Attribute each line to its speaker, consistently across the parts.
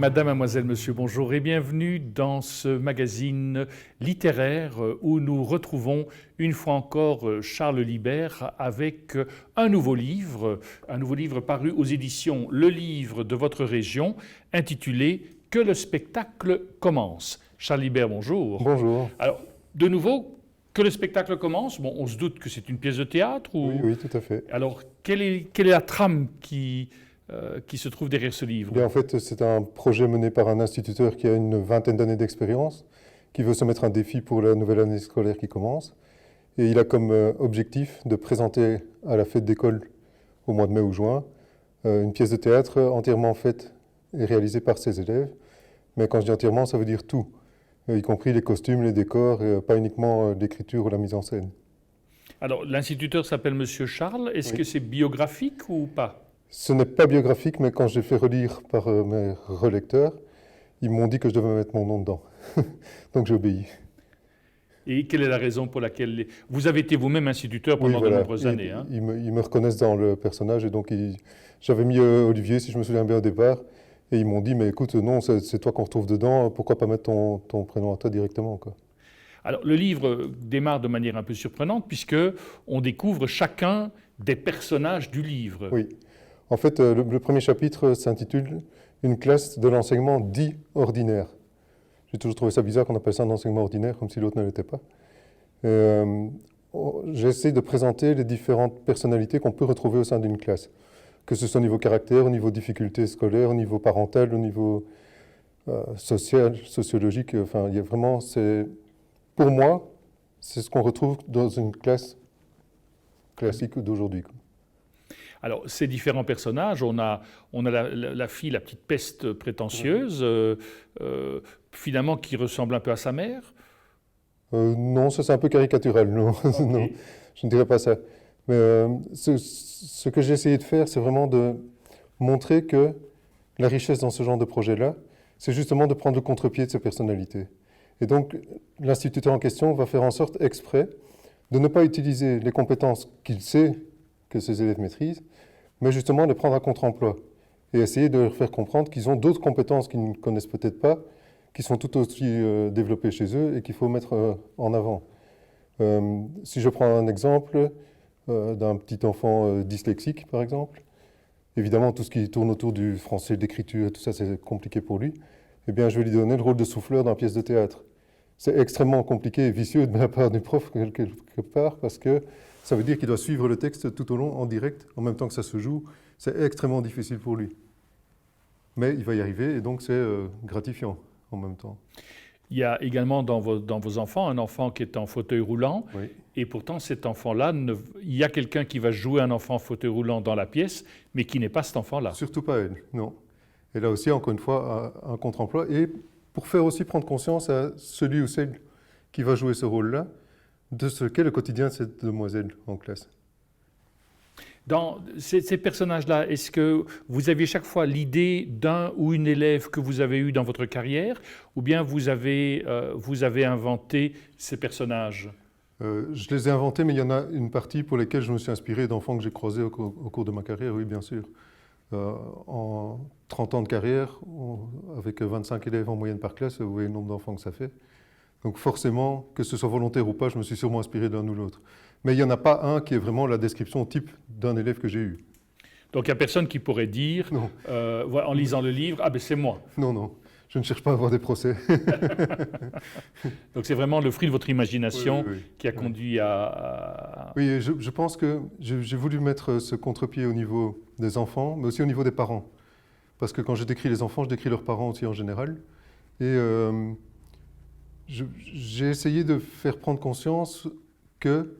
Speaker 1: Madame, mademoiselle, monsieur, bonjour et bienvenue dans ce magazine littéraire où nous retrouvons une fois encore Charles Libert avec un nouveau livre paru aux éditions Le Livre de votre région, intitulé « Que le spectacle commence ». Charles Libert, bonjour.
Speaker 2: Bonjour.
Speaker 1: Alors, de nouveau, que le spectacle commence. Bon, on se doute que c'est une pièce de théâtre ou...
Speaker 2: Oui, tout à fait.
Speaker 1: Alors, quelle est la trame qui se trouve derrière ce livre?
Speaker 2: Bien, en fait, c'est un projet mené par un instituteur qui a une vingtaine d'années d'expérience, qui veut se mettre un défi pour la nouvelle année scolaire qui commence. Et il a comme objectif de présenter à la fête d'école au mois de mai ou juin une pièce de théâtre entièrement faite et réalisée par ses élèves. Mais quand je dis entièrement, ça veut dire tout, y compris les costumes, les décors, et pas uniquement l'écriture ou la mise en scène.
Speaker 1: Alors, l'instituteur s'appelle Monsieur Charles. Est-ce
Speaker 2: Oui.
Speaker 1: que c'est biographique ou pas?
Speaker 2: Ce n'est pas biographique, mais quand j'ai fait relire par mes relecteurs, ils m'ont dit que je devais mettre mon nom dedans. Donc j'ai obéi.
Speaker 1: Et quelle est la raison pour laquelle... Vous avez été vous-même instituteur pendant de nombreuses années. Hein?
Speaker 2: Ils me reconnaissent dans le personnage, et donc j'avais mis Olivier, si je me souviens bien au départ, et ils m'ont dit, mais écoute, non, c'est toi qu'on retrouve dedans, pourquoi pas mettre ton prénom à toi directement, quoi.
Speaker 1: Alors, le livre démarre de manière un peu surprenante, puisque on découvre chacun des personnages du livre.
Speaker 2: Oui. En fait, le premier chapitre s'intitule « Une classe de l'enseignement dit ordinaire ». J'ai toujours trouvé ça bizarre qu'on appelle ça un enseignement ordinaire, comme si l'autre ne l'était pas. J'ai essayé de présenter les différentes personnalités qu'on peut retrouver au sein d'une classe, que ce soit au niveau caractère, au niveau difficulté scolaire, au niveau parental, au niveau social, sociologique. Enfin, il y a vraiment, pour moi, c'est ce qu'on retrouve dans une classe classique d'aujourd'hui.
Speaker 1: Alors, ces différents personnages, on a la fille, la petite peste prétentieuse, finalement qui ressemble un peu à sa mère.
Speaker 2: Non, ça c'est un peu caricatural, non.
Speaker 1: Okay.
Speaker 2: Non, je ne dirais pas ça. Mais ce que j'ai essayé de faire, c'est vraiment de montrer que la richesse dans ce genre de projet-là, c'est justement de prendre le contre-pied de ces personnalités. Et donc, l'instituteur en question va faire en sorte exprès de ne pas utiliser les compétences qu'il sait que ses élèves maîtrisent, mais justement de prendre à contre-emploi et essayer de leur faire comprendre qu'ils ont d'autres compétences qu'ils ne connaissent peut-être pas, qui sont tout aussi développées chez eux et qu'il faut mettre en avant. Si je prends un exemple d'un petit enfant dyslexique, par exemple, évidemment, tout ce qui tourne autour du français, de l'écriture, tout ça, c'est compliqué pour lui. Eh bien, je vais lui donner le rôle de souffleur dans la pièce de théâtre. C'est extrêmement compliqué et vicieux de la part du prof, quelque part, parce que ça veut dire qu'il doit suivre le texte tout au long, en direct, en même temps que ça se joue. C'est extrêmement difficile pour lui. Mais il va y arriver, et donc c'est gratifiant en même temps.
Speaker 1: Il y a également dans vos enfants un enfant qui est en fauteuil roulant,
Speaker 2: Oui.
Speaker 1: et pourtant cet enfant-là, il y a quelqu'un qui va jouer un enfant en fauteuil roulant dans la pièce, mais qui n'est pas cet enfant-là.
Speaker 2: Surtout pas elle, non. Et là aussi, encore une fois, un contre-emploi. Et pour faire aussi prendre conscience à celui ou celle qui va jouer ce rôle-là, de ce qu'est le quotidien de cette demoiselle en classe.
Speaker 1: Dans ces personnages-là, est-ce que vous aviez chaque fois l'idée d'un ou une élève que vous avez eu dans votre carrière, ou bien vous avez inventé ces personnages?
Speaker 2: Je les ai inventés, mais il y en a une partie pour lesquelles je me suis inspiré d'enfants que j'ai croisés au cours de ma carrière, oui, bien sûr. En 30 ans de carrière, avec 25 élèves en moyenne par classe, vous voyez le nombre d'enfants que ça fait. Donc forcément, que ce soit volontaire ou pas, je me suis sûrement inspiré de l'un ou l'autre. Mais il n'y en a pas un qui est vraiment la description type d'un élève que j'ai eu.
Speaker 1: Donc il n'y a personne qui pourrait dire, en lisant le livre, « Ah ben c'est moi ».
Speaker 2: Non, non, je ne cherche pas à avoir des procès.
Speaker 1: Donc c'est vraiment le fruit de votre imagination
Speaker 2: Oui.
Speaker 1: qui a conduit à...
Speaker 2: Oui, je pense que j'ai voulu mettre ce contre-pied au niveau des enfants, mais aussi au niveau des parents. Parce que quand je décris les enfants, je décris leurs parents aussi en général. Et j'ai essayé de faire prendre conscience que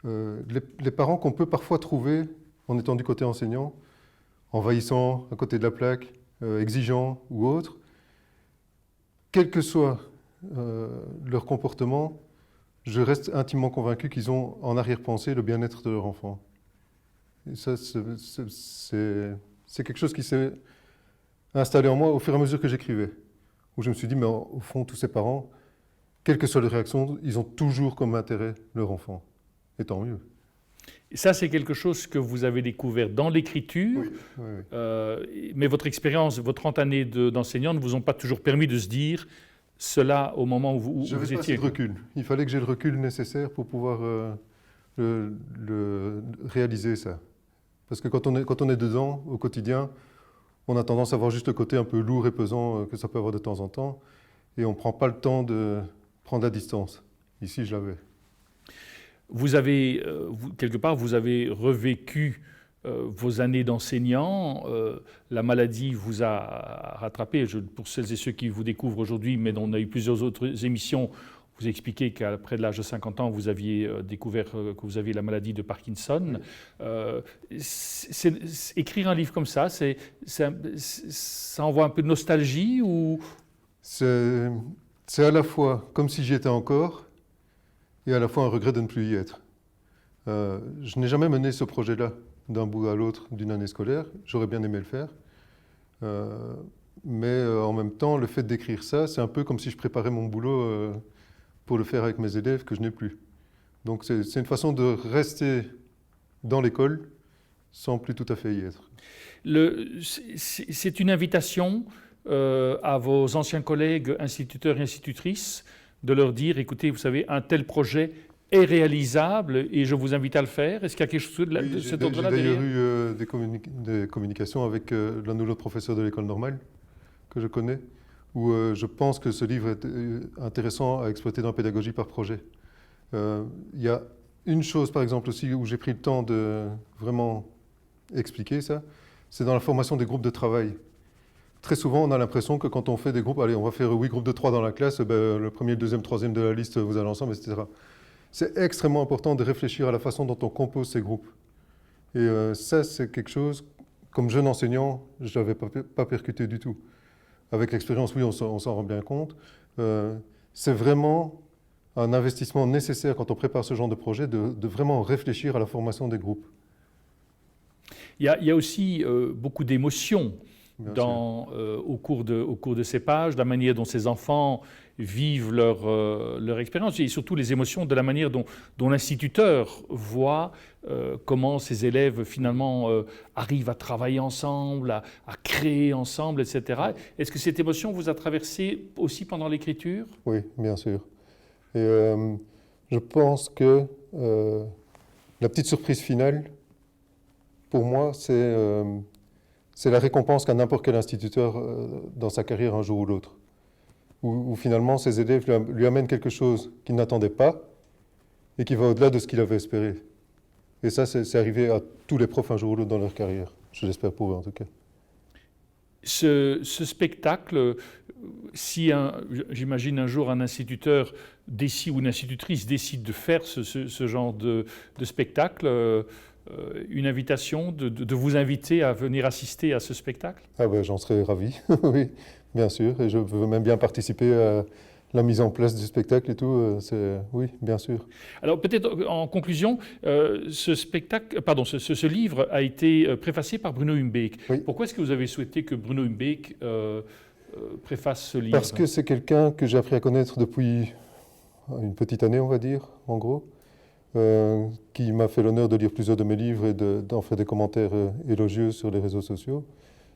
Speaker 2: les parents qu'on peut parfois trouver en étant du côté enseignant, envahissants, à côté de la plaque, exigeants ou autres, quel que soit leur comportement, je reste intimement convaincu qu'ils ont en arrière-pensée le bien-être de leur enfant. Et ça, c'est quelque chose qui s'est installé en moi au fur et à mesure que j'écrivais, où je me suis dit, mais au fond, tous ces parents, quelle que soit leur réaction, ils ont toujours comme intérêt leur enfant. Et tant mieux.
Speaker 1: Ça, c'est quelque chose que vous avez découvert dans l'écriture,
Speaker 2: Oui, oui, oui.
Speaker 1: mais votre expérience, vos 30 années d'enseignant ne vous ont pas toujours permis de se dire cela au moment où vous
Speaker 2: J'avais pas assez
Speaker 1: étiez.
Speaker 2: de recul. Il fallait que j'ai le recul nécessaire pour pouvoir réaliser ça. Parce que quand on est dedans, au quotidien, on a tendance à voir juste le côté un peu lourd et pesant que ça peut avoir de temps en temps, et on ne prend pas le temps de prendre la distance. Ici, je l'avais.
Speaker 1: Vous avez, quelque part, vous avez revécu vos années d'enseignant. La maladie vous a rattrapé. Pour celles et ceux qui vous découvrent aujourd'hui, mais dont on a eu plusieurs autres émissions, vous expliquez qu'après l'âge de 50 ans, vous aviez découvert que vous aviez la maladie de Parkinson. Écrire un livre comme ça, ça envoie un peu de nostalgie ou...
Speaker 2: C'est à la fois comme si j'y étais encore, et à la fois un regret de ne plus y être. Je n'ai jamais mené ce projet-là d'un bout à l'autre d'une année scolaire. J'aurais bien aimé le faire. Mais en même temps, le fait d'écrire ça, c'est un peu comme si je préparais mon boulot pour le faire avec mes élèves que je n'ai plus. Donc c'est une façon de rester dans l'école sans plus tout à fait y être.
Speaker 1: C'est une invitation à vos anciens collègues instituteurs et institutrices de leur dire, écoutez, vous savez, un tel projet est réalisable et je vous invite à le faire. Est-ce qu'il y a quelque chose de cet ordre-là derrière?
Speaker 2: J'ai d'ailleurs eu des communications avec l'un ou l'autre professeur de l'école normale que je connais, où je pense que ce livre est intéressant à exploiter dans la pédagogie par projet. Il y a une chose, par exemple, aussi, où j'ai pris le temps de vraiment expliquer ça, c'est dans la formation des groupes de travail. Très souvent, on a l'impression que quand on fait des groupes, allez, on va faire 8 groupes de 3 dans la classe, le premier, le deuxième, troisième de la liste, vous allez ensemble, etc. C'est extrêmement important de réfléchir à la façon dont on compose ces groupes. Et ça, c'est quelque chose, comme jeune enseignant, je n'avais pas percuté du tout. Avec l'expérience, oui, on s'en rend bien compte. C'est vraiment un investissement nécessaire quand on prépare ce genre de projet, de vraiment réfléchir à la formation des groupes.
Speaker 1: Il y a aussi beaucoup d'émotions au cours de ces pages, la manière dont ces enfants vivent leur expérience et surtout les émotions de la manière dont l'instituteur voit comment ces élèves finalement arrivent à travailler ensemble, à créer ensemble, etc. Est-ce que cette émotion vous a traversé aussi pendant l'écriture?
Speaker 2: Oui, bien sûr. Et je pense que la petite surprise finale, pour moi, c'est la récompense qu'a n'importe quel instituteur dans sa carrière un jour ou l'autre. Où finalement, ses élèves lui amènent quelque chose qu'il n'attendait pas et qui va au-delà de ce qu'il avait espéré. Et ça, c'est arrivé à tous les profs un jour ou l'autre dans leur carrière. Je l'espère pour eux, en tout cas.
Speaker 1: Ce spectacle, si j'imagine un jour un instituteur ou une institutrice décide de faire ce genre de spectacle, une invitation de vous inviter à venir assister à ce spectacle?
Speaker 2: Ah ben, j'en serais ravi, oui, bien sûr. Et je veux même bien participer à la mise en place du spectacle et tout. Oui, bien sûr.
Speaker 1: Alors peut-être en conclusion, ce livre a été préfacé par Bruno Humbeek.
Speaker 2: Oui.
Speaker 1: Pourquoi est-ce que vous avez souhaité que Bruno Humbeek préface ce livre?
Speaker 2: Parce que c'est quelqu'un que j'ai appris à connaître depuis une petite année, on va dire, en gros. Qui m'a fait l'honneur de lire plusieurs de mes livres et d'en faire des commentaires élogieux sur les réseaux sociaux,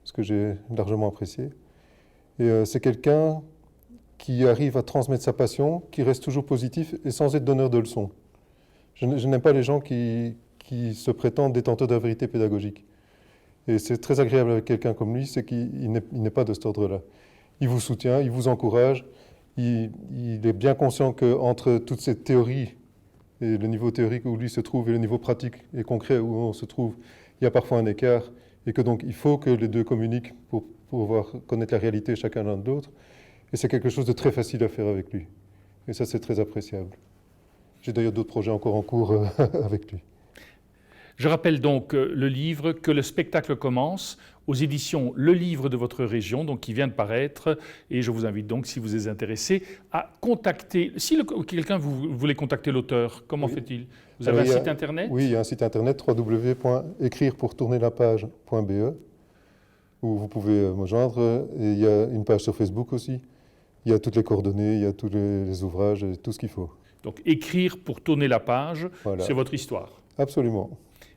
Speaker 2: ce que j'ai largement apprécié. Et c'est quelqu'un qui arrive à transmettre sa passion, qui reste toujours positif et sans être donneur de leçons. Je n'aime pas les gens qui se prétendent détenteurs de la vérité pédagogique. Et c'est très agréable avec quelqu'un comme lui, c'est qu'il n'est pas de cet ordre-là. Il vous soutient, il vous encourage, il est bien conscient qu'entre toutes ces théories et le niveau théorique où lui se trouve et le niveau pratique et concret où on se trouve, il y a parfois un écart et que donc il faut que les deux communiquent pour pouvoir connaître la réalité chacun l'un de l'autre. Et c'est quelque chose de très facile à faire avec lui. Et ça, c'est très appréciable. J'ai d'ailleurs d'autres projets encore en cours avec lui.
Speaker 1: Je rappelle donc le livre « Que le spectacle commence » aux éditions Le Livre de votre région, donc qui vient de paraître. Et je vous invite donc, si vous êtes intéressé, à contacter. Si quelqu'un voulait contacter l'auteur, comment fait-il? Vous avez un site internet?
Speaker 2: Oui, il y a un site internet www.écrirepourtournelapage.be où vous pouvez me joindre. Et il y a une page sur Facebook aussi. Il y a toutes les coordonnées, il y a tous les ouvrages, tout ce qu'il faut.
Speaker 1: Donc écrire pour tourner la page, voilà. C'est votre histoire.
Speaker 2: Absolument.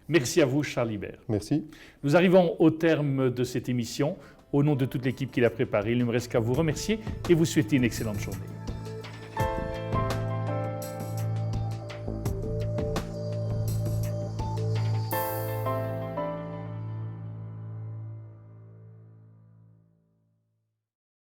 Speaker 1: Merci à vous, Charles Libert.
Speaker 2: Merci.
Speaker 1: Nous arrivons au terme de cette émission. Au nom de toute l'équipe qui l'a préparée, il ne me reste qu'à vous remercier et vous souhaiter une excellente journée.